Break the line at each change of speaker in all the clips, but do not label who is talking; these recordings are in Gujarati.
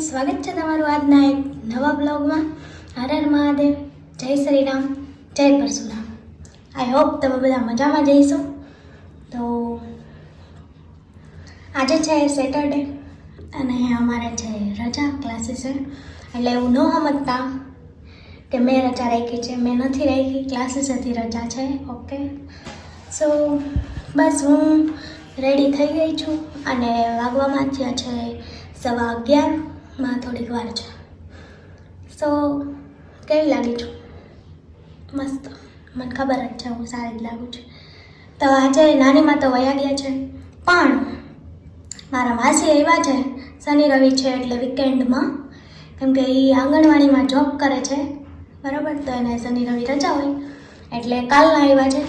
સ્વાગત છે તમારું આજના એક નવા બ્લોગમાં। હર હર મહાદેવ, જય શ્રી રામ, જય પરશુરામ। આઈ હોપ તમે બધા મજામાં જઈશો। તો આજે છે સેટરડે અને અમારે છે રજા ક્લાસીસ છે, એટલે એવું ન સમજતા કે મેં રજા રાખી છે, મેં નથી રાખી, ક્લાસીસેથી રજા છે। ઓકે, સો બસ હું રેડી થઈ ગઈ છું અને વાગવામાં થયા છે 11:15 થોડીક વાર છે। સો કેવી લાગી છું? મસ્ત, મને ખબર જ છે હું સારી જ લાગું છું। તો આજે નાનીમાં તો વયા ગયા છે, પણ મારા માસી આવ્યા છે શનિ રવિ છે એટલે વીકેન્ડમાં, કેમ કે એ આંગણવાડીમાં જોબ કરે છે, બરાબર। તો એને શનિ રવિ રજા હોય એટલે કાલના આવ્યા છે।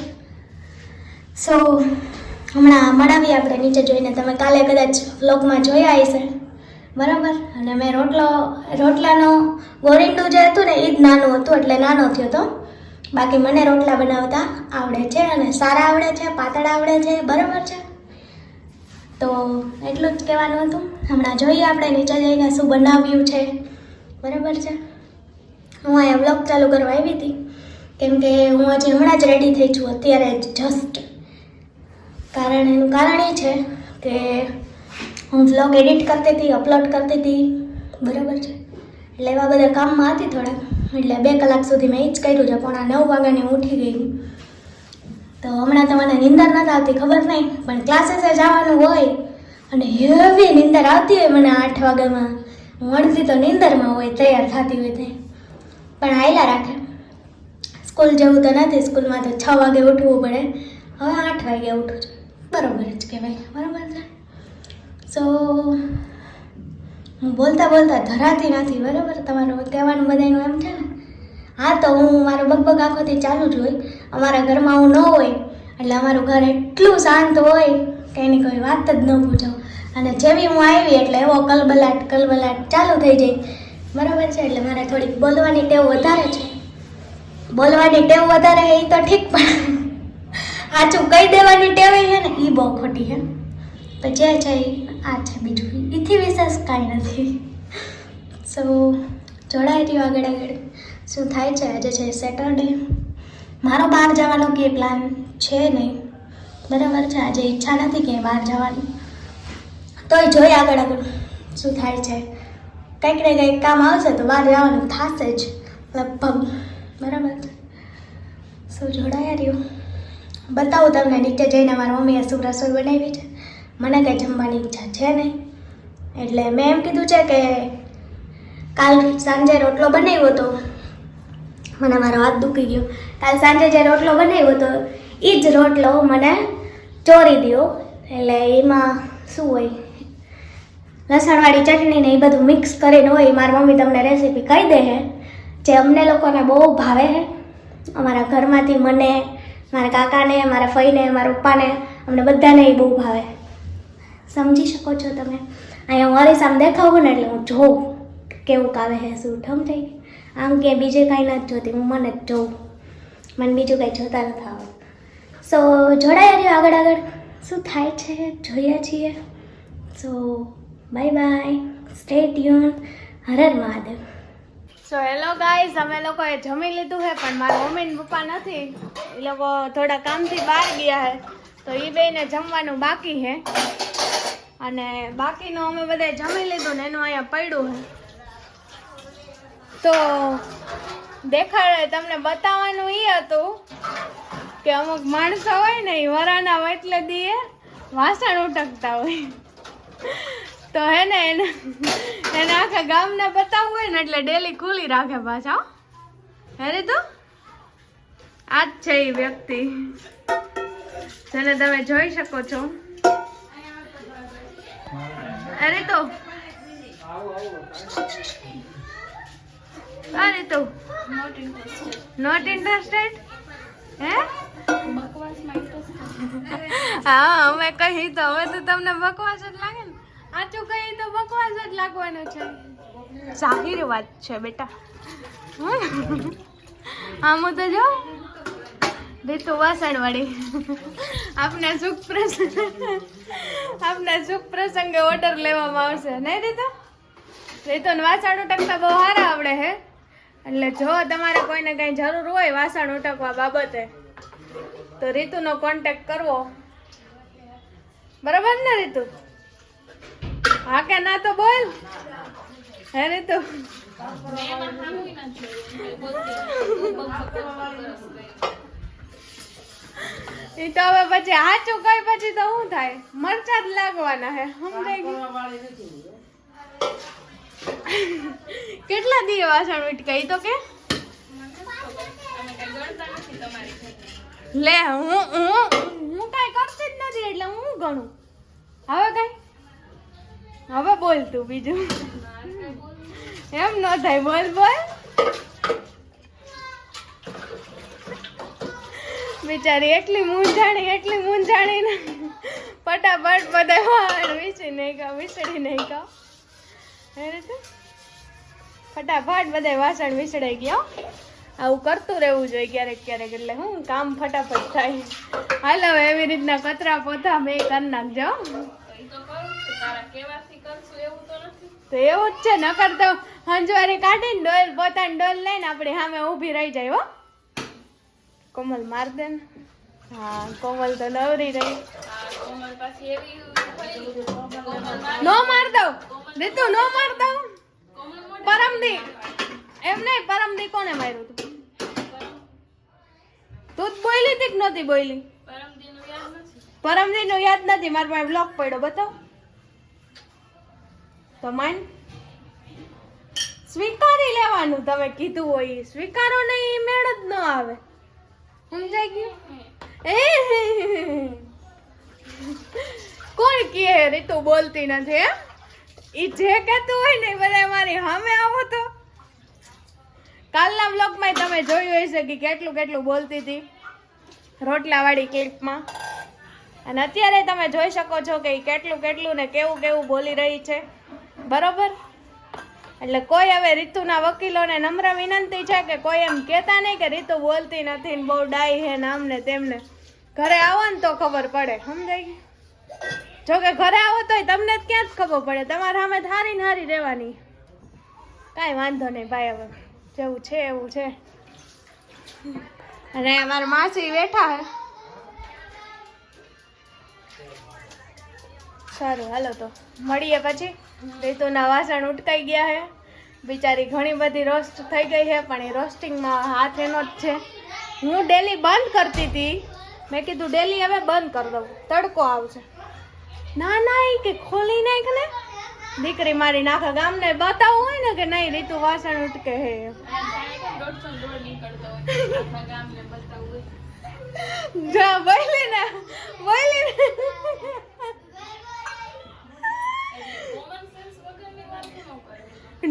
સો હમણાં મળાવી આપણે નીચે જોઈને, તમે કાલે કદાચ વ્લોગમાં જોયા હશે, બરાબર। અને મેં રોટલાનો ગોરીંડું જે હતું ને એ જ નાનું હતું એટલે નાનો થયો હતો, બાકી મને રોટલા બનાવતા આવડે છે અને સારા આવડે છે, પાતળા આવડે છે, બરાબર છે। તો એટલું જ કહેવાનું હતું। હમણાં જોઈએ આપણે નીચે જઈને શું બનાવ્યું છે, બરાબર છે। હું અહીંયા વ્લોગ ચાલુ કરવા આવી હતી કેમ કે હું હજી હમણાં જ રેડી થઈ છું, અત્યારે જસ્ટ। એનું કારણ એ છે કે હું વ્લોગ એડિટ કરતી હતી, અપલોડ કરતી હતી, બરાબર છે। એટલે એવા બધા કામમાં હતી થોડાક, એટલે 2 કલાક સુધી મેં એ જ કર્યું છે। 9:15 વાગ્યાની હું ઉઠી ગઈ। તો હમણાં તો મને નીંદર નથી આવતી, ખબર નહીં, પણ ક્લાસીસે જવાનું હોય અને હેવી નીંદર આવતી હોય મને 8 વાગ્યામાં, હું અડધી તો નીંદરમાં હોય, તૈયાર થતી હોય તે, પણ હાલ્યા રાખે। સ્કૂલ જેવું તો નથી, સ્કૂલમાં તો 6 વાગે ઉઠવું પડે, હવે 8 વાગે ઉઠું છું, બરાબર જ કહેવાય, બરાબર છે। સો હું બોલતા ધરાતી નથી, બરાબર। તમારું કહેવાનું બધાનું એમ છે ને, હા તો હું મારો બગબગ આખોથી ચાલુ જ હોય। અમારા ઘરમાં હું ન હોય એટલે અમારું ઘર એટલું શાંત હોય કે એની કોઈ વાત જ ન પૂછો, અને જેવી હું આવી એટલે એવો કલબલાટ ચાલુ થઈ જાય, બરાબર છે। એટલે મારે થોડીક બોલવાની ટેવ વધારે છે, બોલવાની ટેવ વધારે એ તો ઠીક, પણ આછું કહી દેવાની ટેવ છે ને એ બહુ ખોટી છે। તો જે છે આ છે, બીજું એથી વિશેષ કાંઈ નથી। સો જોડાઈ રહ્યો આગળ શું થાય છે। આજે છે સેટરડે, મારો બહાર જવાનો કંઈ પ્લાન છે નહીં, બરાબર છે। આજે ઈચ્છા નથી કે બહાર જવાની, તોય જોઈએ આગળ શું થાય છે। કંઈક ને કંઈક કામ આવશે તો બહાર જવાનું થશે જ લગભગ, બરાબર છે। શું જોડાયા રહ્યો, બતાવું તમને નીચે જઈને મારી મમ્મીએ શું રસોઈ બનાવી છે। મને કંઈ જમવાની ઈચ્છા છે નહીં, એટલે મેં એમ કીધું છે કે કાલ સાંજે રોટલો બનાવ્યો હતો, મને મારો હાથ દુખી ગયો, કાલ સાંજે જે રોટલો બનાવ્યો હતો એ જ રોટલો મને ચોરી દો, એટલે એમાં શું હોય, લસણવાળી ચટણી ને એ બધું મિક્સ કરીને હોય। મારી મમ્મી તમને રેસીપી કહી દે છે, જે અમને લોકોને બહુ ભાવે છે, અમારા ઘરમાંથી મને, મારા કાકાને, મારા ફઈને, મારા પપ્પાને, અમને બધાને એ બહુ ભાવે, સમજી શકો છો તમે। અહીંયા હું અરીસામાં દેખાવું ને એટલે હું જોઉં કેવું આવે છે, શું સમજાય, આમ કે બીજે કાંઈ નથી જોતી હું, મને જ જોઉં, મને બીજું કાંઈ જોતા નથી આવડતું। સો જોડાયા રહ્યો આગળ શું થાય છે જોઈએ છીએ। So bye bye, stay tune, Har Har Mahadev. So hello guys, અમે લોકોએ જમી લીધું છે, પણ મારા મમ્મી ને પપ્પા નથી, એ લોકો થોડા કામથી બહાર ગયા છે, તો એ બેને જમવાનું બાકી છે, અને બાકીનું અમે બધાએ જમી લીધું ને એનું અહીંયા પડ્યું છે। તો દેખાડે તમને બતાવવાનું એ હતું કે અમુક માણસો હોય ને એ વરાના હોય એટલે દીએ વાસણ ઉટકતા હોય, તો હે ને એને આખા ગામને બતાવવું હોય ને એટલે ડેલી ખુલ્લી રાખે પાછા, હે રે। તો આ જ છે એ વ્યક્તિ જેને તમે જોઈ શકો છો। અરે તો નોટ ઇન્ટરેસ્ટેડ હે, હા અમે કહી તો હવે તો તમને બકવાસ જ લાગે ને, આચું કહી તો બકવાસ જ લાગવાનું છે, જાહેર વાત છે બેટા। આમ તો જો રીતુ વાસણવાળી આપને સુખ પ્રસંગે ઓર્ડર લેવામાં આવશે, નહીં રીતુ?
રીતુને વાસણ ઉટકતા બહુ સારા આવડે હે, એટલે જો તમારે કોઈને કઈ જરૂર હોય વાસણ ઉટકવા બાબતે તો રીતુનો કોન્ટેક્ટ કરવો, બરાબર ને રીતુ? હા કે ના તો બોલ હે રીતુ? એ તો હવે પછી સાચું કઈ પછી તો શું થાય, મરચા જ લાગવાના હે, સમજાઈ ગયું? કેટલા દી વાસણ ઉટકાઈ તો કે લે હું કઈ કરતી જ નથી એટલે હું ગણું. હવે કઈ હવે બોલ તું બીજું, એમ ન થાય, બોલ બોલ. બિચારી એટલી મૂંઝાણી ને ફટાફટ બધા વિસરી નહીં કા ફટાફટ બધા વાસણ વિસડાઈ ગયા. આવું કરતું રહેવું જોઈએ ક્યારેક ક્યારેક, એટલે હું કામ ફટાફટ થાય. હાલ હવે એવી રીતના કચરા પોતા બે કરી નાખજો. તો એવું જ છે, નકર તો હંજવારી કાઢીને ડોલ પોતાની ડોલ લઈને આપણે સામે ઊભી રહી જાય. હો કોમલ માર દે ને. હા કોમલ તો નવરી રહી. નો માર દઉં રીતુ, નો માર દઉં. પરમદી એમ નહીં, પરમદી કોને માર્યું તું? તું જ બોલી હતી કે નહોતી બોલી? પરમદી નું યાદ નથી. મારા પાસે બ્લોક પડ્યો, બતાવ તો. માન સ્વીકારી લેવાનું, તમે કીધું હોય સ્વીકારો નહીં, મેળ જ ન આવે. સમજાઈ ગયું? કોણ કહે રીતુ બોલતી નથી? એ જે કહેતું હોય ને બધા મારી સામે આવો તો. કાલના બ્લોગમાં તમે જોયું હશે કે કેટલું કેટલું બોલતી હતી રોટલાવાળી ક્લિપમાં, અને અત્યારે તમે જોઈ શકો છો કે કેટલું કેટલું ને કેવું કેવું બોલી રહી છે, બરોબર? એટલે કોઈ હવે રીતુના વકીલોને નમ્ર વિનંતી છે કે કોઈ એમ કહેતા નહીં કે રીતુ બોલતી નથી ને બહુ ડાઈ હે ને આમને તેમને. ઘરે આવો ને તો ખબર પડે, સમજાઈ ગઈ? જો કે ઘરે આવો તોય તમને જ ક્યાં જ ખબર પડે, તમારે સામે હારી ને હારી રહેવાની. કાંઈ વાંધો નહીં ભાઈ, હવે જેવું છે એવું છે. અને અમારા માસી બેઠા હે. સારું હાલો તો મળીએ પછી. રીતુના વાસણ ઉટકાઈ ગયા હે, બિચારી ઘણી બધી રોસ્ટ થઈ ગઈ છે, પણ એ રોસ્ટિંગમાં હાથ એનો જ છે. હું ડેલી બંધ કરતી હતી, મેં કીધું ડેલી હવે બંધ કરી દઉં, તડકો આવશે. ના ના એ કે ખોલી નાખ ને, દીકરી મારી નાખા ગામને બતાવવું હોય ને કે નહીં રીતુ વાસણ ઉટકે હે. જા બોલી ને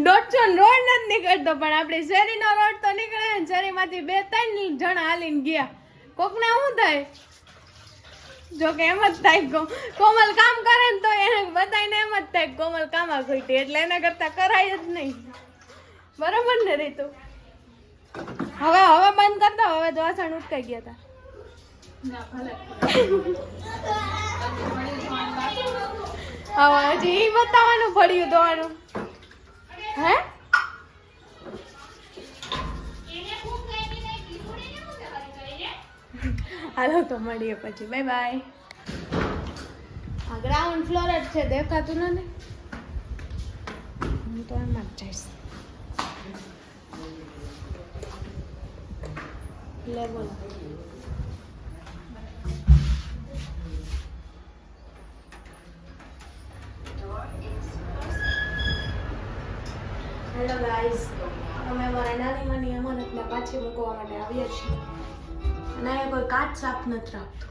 દોઢસો રોડ નથી નીકળતો, પણ આપડી શેરીનો રોડ તો નીકળે ને. શેરીમાંથી 2-3 જણા હાલીને ગયા, કોકને શું થાય? જો કે એમ જ થાય, કોમલ કામ કરે ને તો એને બધાને એમ જ થાય કોમલ કામા ખોટી, એટલે એના કરતા કરાય જ નહીં, બરાબર ને રીતુ? હવે બંધ કરતા, હવે તો વાસણ ઉટકાઈ ગયા હતા. હવે હજી બતાવવાનું પડ્યું ધોવાનું. હે હાલો તો મળીએ પછી, બાય બાય. આ ગ્રાઉન્ડ ફ્લોર જ છે, દેખાતું નથી. હું તો એમ જ જઈશ. લે બોલો. હેલો ગાઈઝ, અમે અમારા નાની માની અમાનતને પાછી મૂકવા માટે આવ્યા છીએ, અને અહીંયા કોઈ કાચ સાફ નથી રાખતું.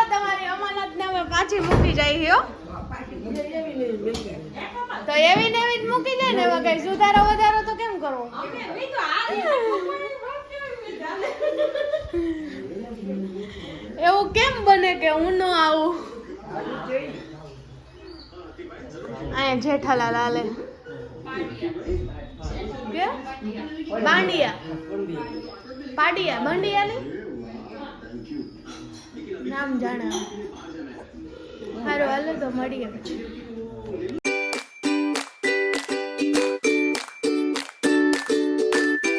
તમારી અમાનત ને અમે પાછી મૂકી જાય તો એવી ને એવી જ મૂકી જાય ને, એમાં કઈ સુધારો વધારો તો કેમ કરવો? એવું કેમ બને કે હું ન આવું? અહીંયા જેઠાલાલ હાલે કે બાંડિયા પાડિયા બાંડિયા ને નામ જાણે સારું હાલે તો મળીએ પછી